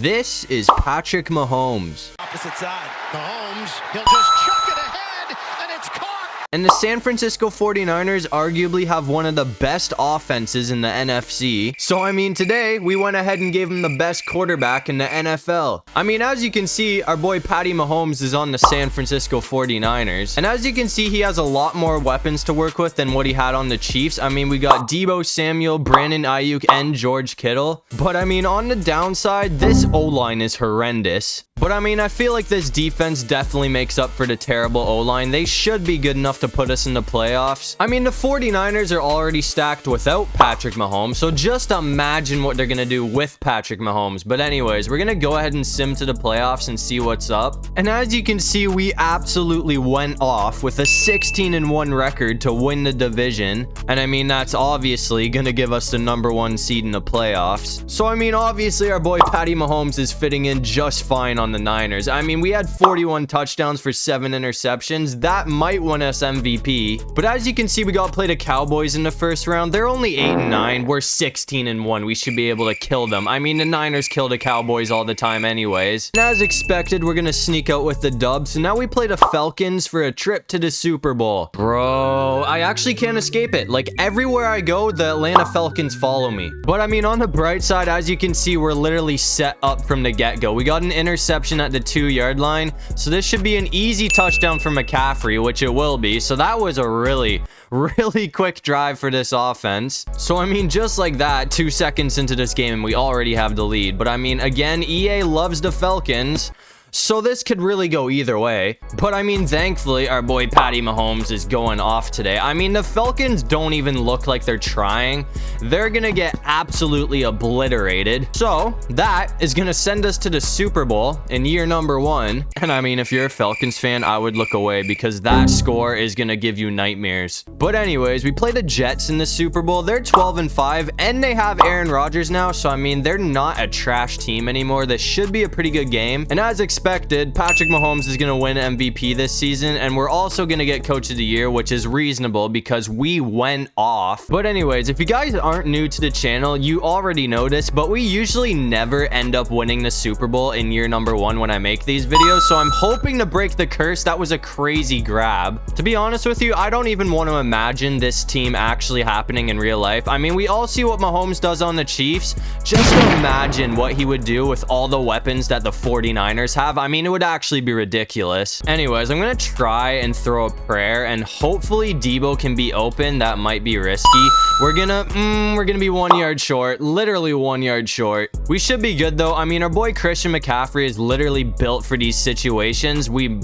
This is Patrick Mahomes. Opposite side. Mahomes, he'll just chuck it ahead, and it's caught. And the San Francisco 49ers arguably have one of the best offenses in the NFC. So, I mean, today, we went ahead and gave him the best quarterback in the NFL. I mean, as you can see, our boy Patty Mahomes is on the San Francisco 49ers. And as you can see, he has a lot more weapons to work with than what he had on the Chiefs. I mean, we got Deebo Samuel, Brandon Ayuk, and George Kittle. But, I mean, on the downside, this O-line is horrendous. But, I mean, I feel like this defense definitely makes up for the terrible O-line. They should be good enough to put us in the playoffs. I mean, the 49ers are already stacked without Patrick Mahomes, so just imagine what they're going to do with Patrick Mahomes. But anyways, we're going to go ahead and sim to the playoffs and see what's up. And as you can see, we absolutely went off with a 16-1 record to win the division. And I mean, that's obviously going to give us the #1 seed in the playoffs. So, I mean, obviously, our boy Patty Mahomes is fitting in just fine on the Niners. I mean, we had 41 touchdowns for 7 interceptions. That might win us MVP. But as you can see, we got played the Cowboys in the first round. They're only 8-9. We're 16-1. We should be able to kill them. I mean, the Niners kill the Cowboys all the time anyways. And as expected, we're gonna sneak out with the dub. So now we play the Falcons for a trip to the Super Bowl. Bro, I actually can't escape it. Like, everywhere I go, the Atlanta Falcons follow me. But I mean, on the bright side, as you can see, we're literally set up from the get-go. We got an interception at the 2-yard line, so this should be an easy touchdown for McCaffrey, which it will be. So that was a really quick drive for this offense. So I mean, just like that, 2 seconds into this game and we already have the lead. But I mean, again, EA loves the Falcons, so this could really go either way. But I mean, thankfully, our boy Patty Mahomes is going off today. I mean, the Falcons don't even look like they're trying. They're gonna get absolutely obliterated. So that is gonna send us to the Super Bowl in year #1. And I mean, if you're a Falcons fan, I would look away because that score is gonna give you nightmares. But anyways, we play the Jets in the Super Bowl. They're 12-5 and they have Aaron Rodgers now. So I mean, they're not a trash team anymore. This should be a pretty good game. And as expected, Patrick Mahomes is going to win MVP this season, and we're also going to get Coach of the Year, which is reasonable because we went off. But anyways, if you guys aren't new to the channel, you already know this, but we usually never end up winning the Super Bowl in year #1 when I make these videos, so I'm hoping to break the curse. That was a crazy grab. To be honest with you, I don't even want to imagine this team actually happening in real life. I mean, we all see what Mahomes does on the Chiefs. Just imagine what he would do with all the weapons that the 49ers have. I mean, it would actually be ridiculous. Anyways, I'm gonna try and throw a prayer, and hopefully Deebo can be open. That might be risky. We're gonna be 1 yard short, literally 1 yard short. We should be good though. I mean, our boy Christian McCaffrey is literally built for these situations. We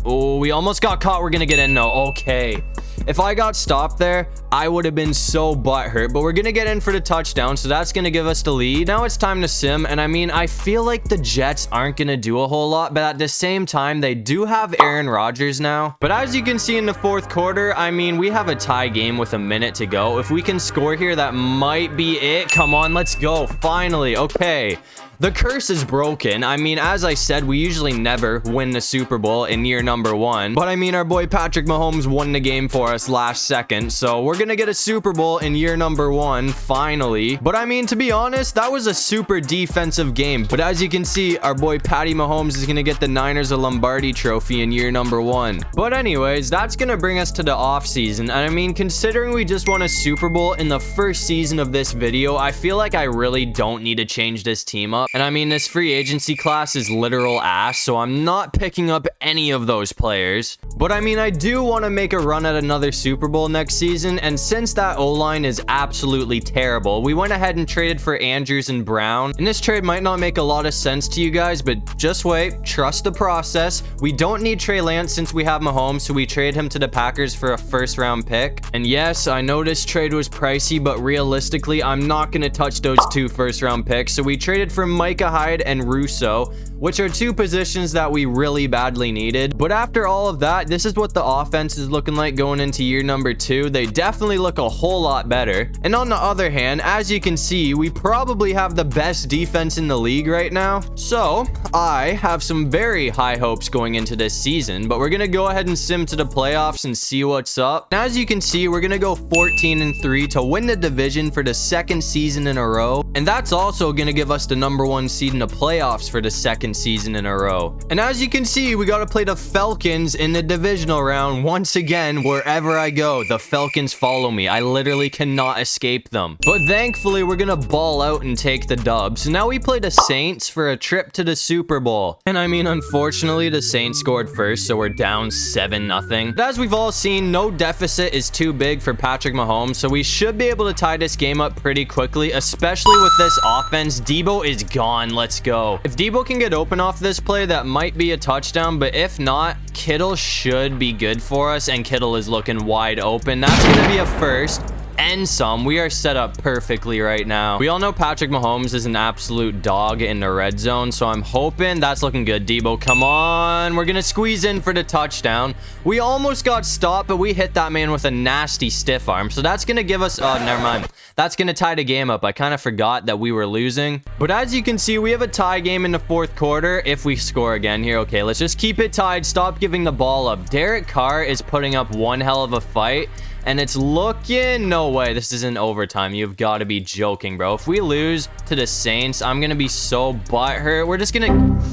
almost got caught. We're gonna get in though. Okay. If I got stopped there, I would have been so butthurt, but we're going to get in for the touchdown, so that's going to give us the lead. Now it's time to sim, and I mean, I feel like the Jets aren't going to do a whole lot, but at the same time, they do have Aaron Rodgers now. But as you can see in the 4th quarter, I mean, we have a tie game with a minute to go. If we can score here, that might be it. Come on, let's go. Finally. Okay. The curse is broken. I mean, as I said, we usually never win the Super Bowl in year #1. But I mean, our boy Patrick Mahomes won the game for us last second. So we're going to get a Super Bowl in year #1, finally. But I mean, to be honest, that was a super defensive game. But as you can see, our boy Patty Mahomes is going to get the Niners a Lombardi trophy in year #1. But anyways, that's going to bring us to the offseason. And I mean, considering we just won a Super Bowl in the first season of this video, I feel like I really don't need to change this team up. And I mean, this free agency class is literal ass, so I'm not picking up any of those players. But I mean, I do want to make a run at another Super Bowl next season, and since that O-line is absolutely terrible, we went ahead and traded for Andrews and Brown. And this trade might not make a lot of sense to you guys, but just wait, trust the process. We don't need Trey Lance since we have Mahomes, so we trade him to the Packers for a 1st-round pick. And yes, I know this trade was pricey, but realistically, I'm not going to touch those 2 1st-round picks, so we traded for Micah Hyde and Russo, which are 2 positions that we really badly needed. But after all of that, this is what the offense is looking like going into year #2. They definitely look a whole lot better. And on the other hand, as you can see, we probably have the best defense in the league right now. So I have some very high hopes going into this season, but we're going to go ahead and sim to the playoffs and see what's up. And as you can see, we're going to go 14-3 to win the division for the 2nd season in a row. And that's also going to give us the #1 seed in the playoffs for the second season in a row. And as you can see, we got to play the Falcons in the divisional round. Once again, wherever I go, the Falcons follow me. I literally cannot escape them. But thankfully, we're going to ball out and take the dub. So now we play the Saints for a trip to the Super Bowl. And I mean, unfortunately, the Saints scored first, so we're down 7-0. But as we've all seen, no deficit is too big for Patrick Mahomes, so we should be able to tie this game up pretty quickly, especially with this offense. Debo is gone. Let's go. If Debo can get open off this play, that might be a touchdown, but if not, Kittle should be good for us, and Kittle is looking wide open. That's going to be a first. And some. We are set up perfectly right now. We all know Patrick Mahomes is an absolute dog in the red zone, so I'm hoping that's looking good. Debo, come on. We're gonna squeeze in for the touchdown. We almost got stopped, but we hit that man with a nasty stiff arm, so that's gonna give us never mind. That's gonna tie the game up. I kind of forgot that we were losing, but as you can see, we have a tie game in the fourth quarter if we score again here. Okay, let's just keep it tied. Stop giving the ball up. Derek Carr is putting up one hell of a fight, and it's looking... No way. This isn't overtime. You've got to be joking, bro. If we lose to the Saints, I'm going to be so butthurt. We're just going to...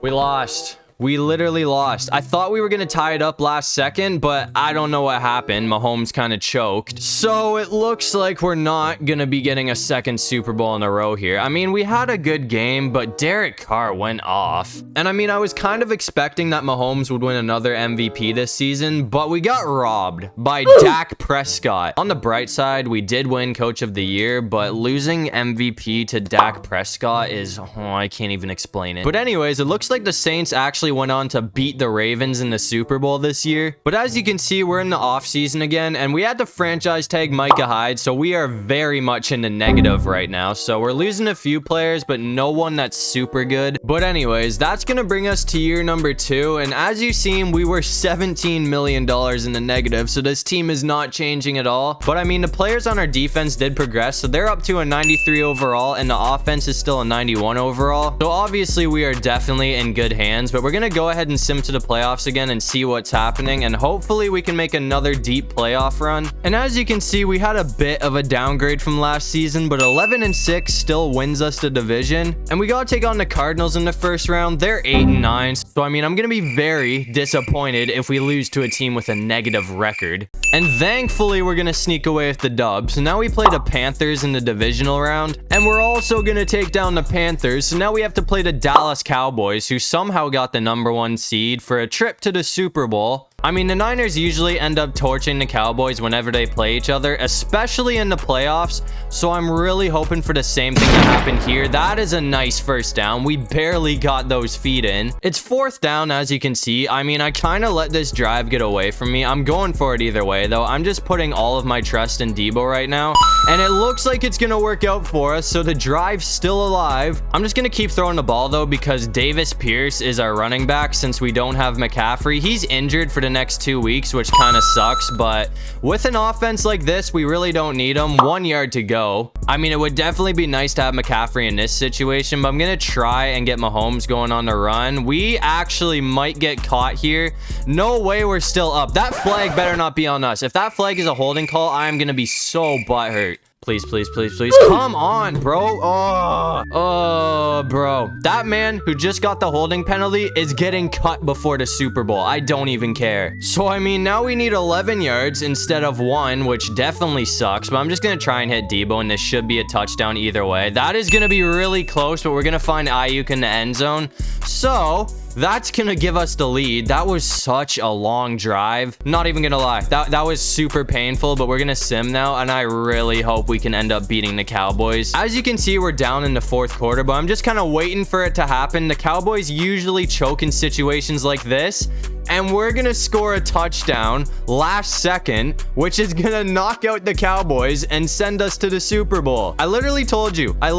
We lost. We literally lost. I thought we were going to tie it up last second, but I don't know what happened. Mahomes kind of choked. So it looks like we're not going to be getting a second Super Bowl in a row here. I mean, we had a good game, but Derek Carr went off. And I mean, I was kind of expecting that Mahomes would win another MVP this season, but we got robbed by Dak Prescott. On the bright side, we did win Coach of the Year, but losing MVP to Dak Prescott is... Oh, I can't even explain it. But anyways, it looks like the Saints actually went on to beat the Ravens in the Super Bowl this year. But as you can see, we're in the offseason again, and we had to franchise tag Micah Hyde, so we are very much in the negative right now. So we're losing a few players, but no one that's super good. But anyways, that's gonna bring us to year number 2, and as you've seen, we were $17 million in the negative, so this team is not changing at all. But I mean, the players on our defense did progress, so they're up to a 93 overall, and the offense is still a 91 overall. So obviously, we are definitely in good hands, but we're gonna go ahead and sim to the playoffs again and see what's happening, and hopefully we can make another deep playoff run. And as you can see, we had a bit of a downgrade from last season, but 11-6 still wins us the division, and we gotta take on the Cardinals in the first round. They're 8-9, so I mean, I'm gonna be very disappointed if we lose to a team with a negative record. And thankfully, we're gonna sneak away with the dub. So now we play the Panthers in the divisional round, and we're also gonna take down the Panthers. So now we have to play the Dallas Cowboys, who somehow got the #1 seed for a trip to the Super Bowl. I mean, the Niners usually end up torching the Cowboys whenever they play each other, especially in the playoffs, so I'm really hoping for the same thing to happen here. That is a nice first down. We barely got those feet in. It's fourth down, as you can see. I mean, I kind of let this drive get away from me. I'm going for it either way, though. I'm just putting all of my trust in Debo right now, and it looks like it's going to work out for us, so the drive's still alive. I'm just going to keep throwing the ball, though, because Davis Pierce is our running back since we don't have McCaffrey. He's injured for the next 2 weeks, which kind of sucks, but with an offense like this, we really don't need him. 1 yard to go. I mean, it would definitely be nice to have McCaffrey in this situation, but I'm gonna try and get Mahomes going on the run. We actually might get caught here. No way we're still up. That flag better not be on us. If that flag is a holding call, I'm gonna be so butthurt. Please, please, please, please. Come on, bro. Oh, bro. That man who just got the holding penalty is getting cut before the Super Bowl. I don't even care. So, I mean, now we need 11 yards instead of 1, which definitely sucks. But I'm just going to try and hit Debo, and this should be a touchdown either way. That is going to be really close, but we're going to find Ayuk in the end zone. So... that's gonna give us the lead. That was such a long drive. Not even gonna lie. That was super painful, but we're gonna sim now, and I really hope we can end up beating the Cowboys. As you can see, we're down in the fourth quarter, but I'm just kind of waiting for it to happen. The Cowboys usually choke in situations like this, and we're gonna score a touchdown last second, which is gonna knock out the Cowboys and send us to the Super Bowl. I literally told you. I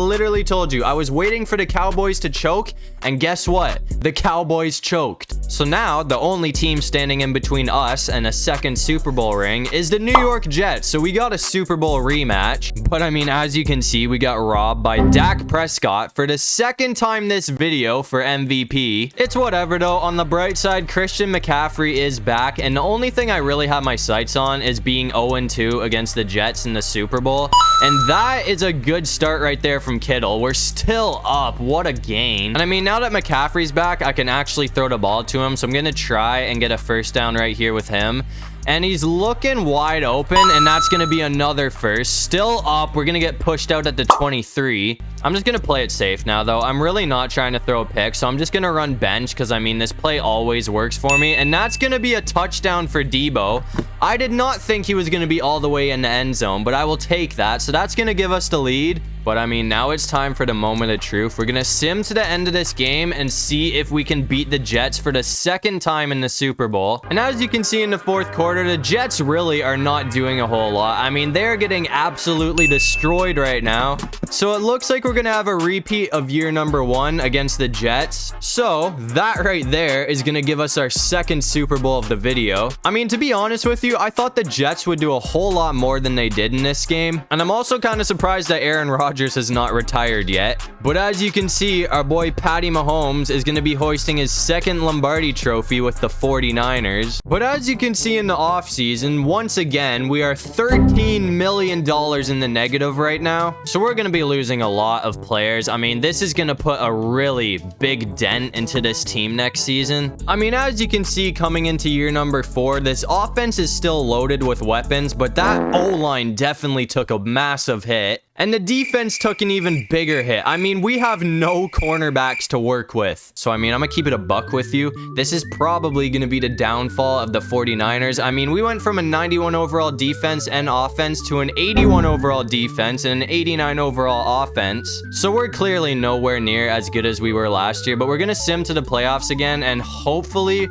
was waiting for the Cowboys to choke, and guess what? The Cowboys choked. So now, the only team standing in between us and a second Super Bowl ring is the New York Jets. So we got a Super Bowl rematch. But I mean, as you can see, we got robbed by Dak Prescott for the second time this video for MVP. It's whatever though. On the bright side, Christian McCaffrey is back, and the only thing I really have my sights on is being 0-2 against the Jets in the Super Bowl. And that is a good start right there from Kittle. We're still up. What a gain. And I mean, now that McCaffrey's back, I can actually throw the ball to him. So I'm going to try and get a first down right here with him. And he's looking wide open, and that's going to be another first. Still up. We're going to get pushed out at the 23. I'm just going to play it safe now, though. I'm really not trying to throw a pick, so I'm just going to run bench because, I mean, this play always works for me. And that's going to be a touchdown for Debo. I did not think he was going to be all the way in the end zone, but I will take that. So that's going to give us the lead. But I mean, now it's time for the moment of truth. We're going to sim to the end of this game and see if we can beat the Jets for the second time in the Super Bowl. And as you can see in the fourth quarter, the Jets really are not doing a whole lot. I mean, they're getting absolutely destroyed right now. So it looks like we're going to have a repeat of year number 1 against the Jets. So that right there is going to give us our second Super Bowl of the video. I mean, to be honest with you, I thought the Jets would do a whole lot more than they did in this game. And I'm also kind of surprised that Aaron Rodgers has not retired yet. But as you can see, our boy Patty Mahomes is going to be hoisting his second Lombardi trophy with the 49ers. But as you can see in the offseason, once again, we are $13 million in the negative right now. So we're going to be losing a lot of players. I mean, this is going to put a really big dent into this team next season. I mean, as you can see, coming into year number 4, this offense is still loaded with weapons, but that O-line definitely took a massive hit. And the defense took an even bigger hit. I mean, we have no cornerbacks to work with. So, I mean, I'm going to keep it a buck with you. This is probably going to be the downfall of the 49ers. I mean, we went from a 91 overall defense and offense to an 81 overall defense and an 89 overall offense. So, we're clearly nowhere near as good as we were last year. But we're going to sim to the playoffs again, and hopefully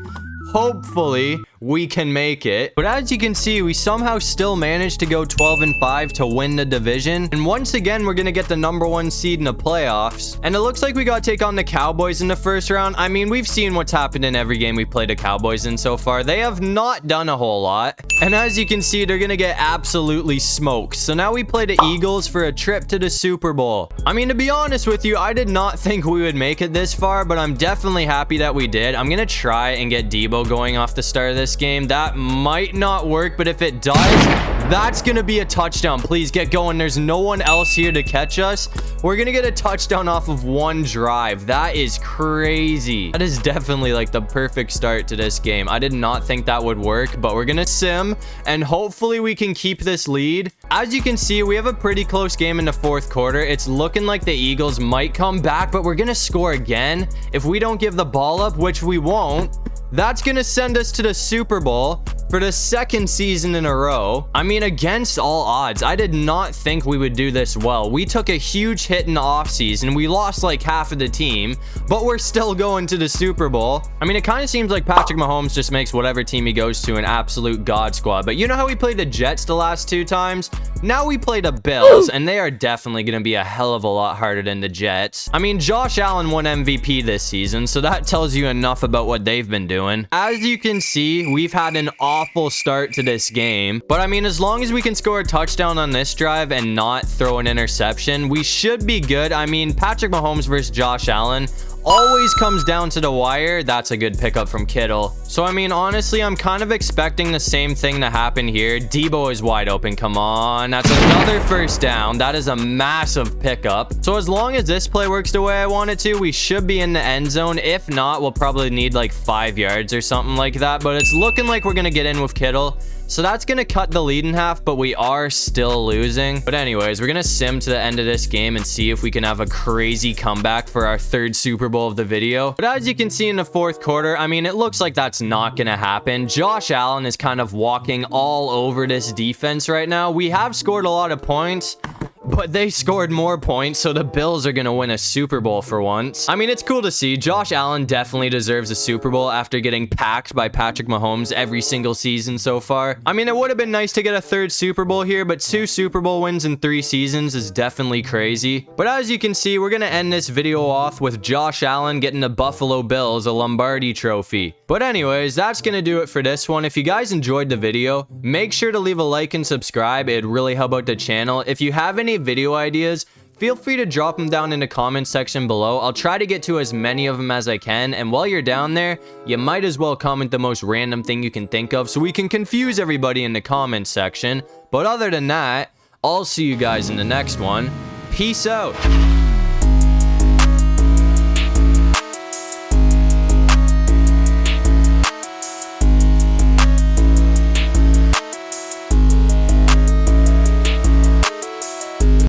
we can make it. But as you can see, we somehow still managed to go 12-5 to win the division. And once again, we're gonna get the number 1 seed in the playoffs. And it looks like we gotta take on the Cowboys in the first round. I mean, we've seen what's happened in every game we played the Cowboys in so far. They have not done a whole lot. And as you can see, they're gonna get absolutely smoked. So now we play the Eagles for a trip to the Super Bowl. I mean, to be honest with you, I did not think we would make it this far, but I'm definitely happy that we did. I'm gonna try and get Debo going off the start of this game. That might not work, but if it does, that's gonna be a touchdown. Please get going. There's no one else here to catch us. We're gonna get a touchdown off of one drive. That is crazy. That is definitely like the perfect start to this game. I did not think that would work, but we're gonna sim and hopefully we can keep this lead. As you can see, we have a pretty close game in the fourth quarter. It's looking like the Eagles might come back, but we're gonna score again if we don't give the ball up, which we won't. That's gonna send us to the Super Bowl for the second season in a row. I mean, against all odds, I did not think we would do this well. We took a huge hit in the offseason. We lost like half of the team, but we're still going to the Super Bowl. I mean, it kind of seems like Patrick Mahomes just makes whatever team he goes to an absolute god squad. But you know how we played the Jets the last 2 times? Now we play the Bills, and they are definitely going to be a hell of a lot harder than the Jets. I mean, Josh Allen won MVP this season, so that tells you enough about what they've been doing. As you can see, we've had an awful start to this game, but I mean, as long as we can score a touchdown on this drive and not throw an interception, we should be good. I mean, Patrick Mahomes versus Josh Allen always comes down to the wire. That's a good pickup from Kittle. So, I mean, honestly, I'm kind of expecting the same thing to happen here. Debo is wide open. Come on. That's another first down. That is a massive pickup. So, as long as this play works the way I want it to, we should be in the end zone. If not, we'll probably need like 5 yards or something like that. But it's looking like we're going to get in with Kittle. So that's going to cut the lead in half, but we are still losing. But anyways, we're going to sim to the end of this game and see if we can have a crazy comeback for our 3rd Super Bowl of the video. But as you can see in the fourth quarter, I mean, it looks like that's not going to happen. Josh Allen is kind of walking all over this defense right now. We have scored a lot of points, but they scored more points, so the Bills are going to win a Super Bowl for once. I mean, it's cool to see. Josh Allen definitely deserves a Super Bowl after getting packed by Patrick Mahomes every single season so far. I mean, it would have been nice to get a 3rd Super Bowl here, but 2 Super Bowl wins in 3 seasons is definitely crazy. But as you can see, we're going to end this video off with Josh Allen getting the Buffalo Bills a Lombardi trophy. But anyways, that's going to do it for this one. If you guys enjoyed the video, make sure to leave a like and subscribe. It'd really help out the channel. If you have any video ideas, feel free to drop them down in the comment section below. I'll try to get to as many of them as I can, and while you're down there, you might as well comment the most random thing you can think of so we can confuse everybody in the comment section. But other than that, I'll see you guys in the next one. Peace out.